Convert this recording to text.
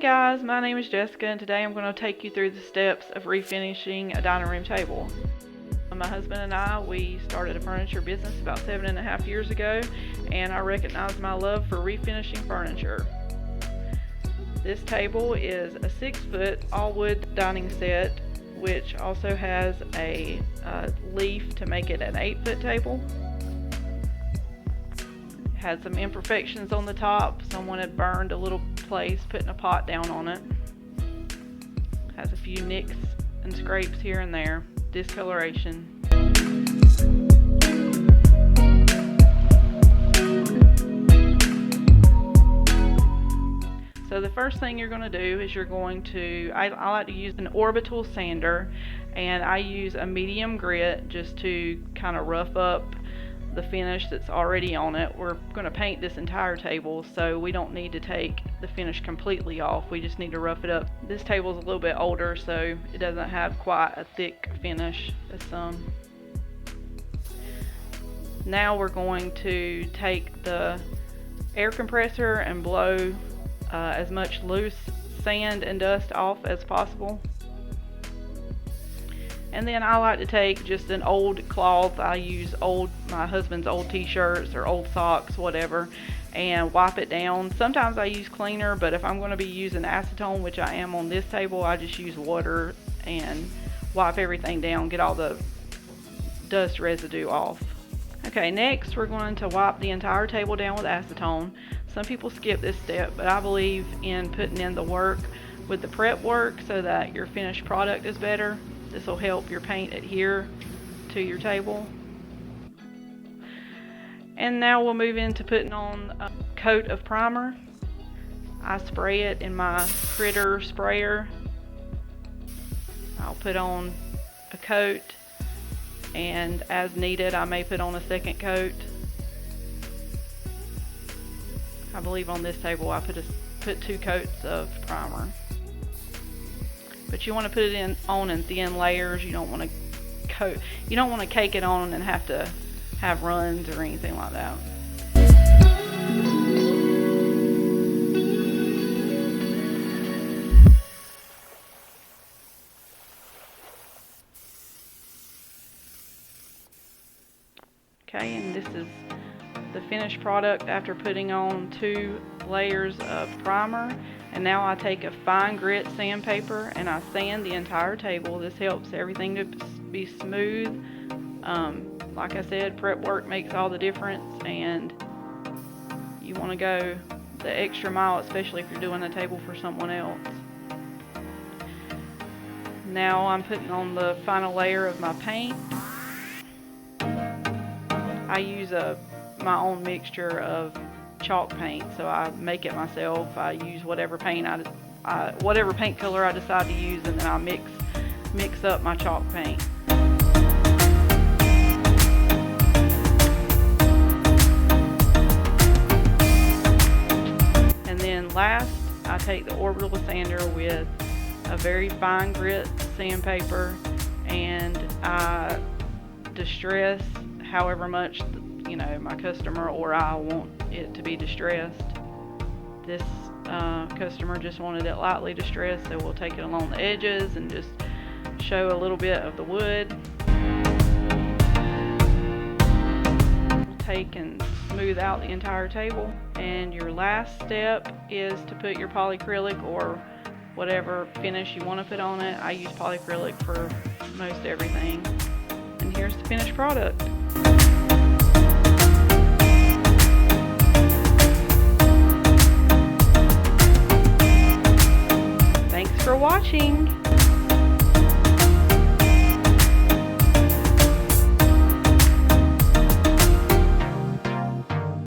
guys, my name is Jessica and today I'm going to take you through the steps of refinishing a dining room table. My husband and I, we started a furniture business about 7.5 years ago, and I recognized my love for refinishing furniture. This table is a 6-foot all-wood dining set, which also has a leaf to make it an 8-foot table. Had some imperfections on the top. Someone had burned a little place putting a pot down on it. Has a few nicks and scrapes here and there. Discoloration. So the first thing you're going to do is you're going to, I like to use an orbital sander, and I use a medium grit just to kind of rough up the finish that's already on it. We're going to paint this entire table, so we don't need to take the finish completely off. We just need to rough it up. This table is a little bit older, so it doesn't have quite a thick finish as some. Now we're going to take the air compressor and blow as much loose sand and dust off as possible. And then I like to take just an old cloth. I use my husband's old t-shirts or old socks, whatever, and wipe it down. Sometimes I use cleaner, but if I'm going to be using acetone, which I am on this table, I just use water and wipe everything down, get all the dust residue off. Okay, next we're going to wipe the entire table down with acetone. Some people skip this step, but I believe in putting in the work with the prep work so that your finished product is better. This will help your paint adhere to your table. And now we'll move into putting on a coat of primer. I spray it in my Critter sprayer. I'll put on a coat, and as needed I may put on a second coat. I believe on this table I put 2 coats of primer. But you want to put it on in thin layers. You don't want to cake it on and have to have runs or anything like that. Okay, and this is the finished product after putting on 2 layers of primer. And now I take a fine grit sandpaper and I sand the entire table. This helps everything to be smooth. Like I said, prep work makes all the difference, and you want to go the extra mile, especially if you're doing a table for someone else. Now I'm putting on the final layer of my paint. I use my own mixture of chalk paint, so I make it myself. I use whatever paint whatever paint color I decide to use, and then I mix up my chalk paint. And then last, I take the orbital sander with a very fine grit sandpaper, and I distress however much my customer or I want it to be distressed. This customer just wanted it lightly distressed, so we'll take it along the edges and just show a little bit of the wood. We'll take and smooth out the entire table. And your last step is to put your polyacrylic or whatever finish you want to put on it. I use polyacrylic for most everything. And here's the finished product.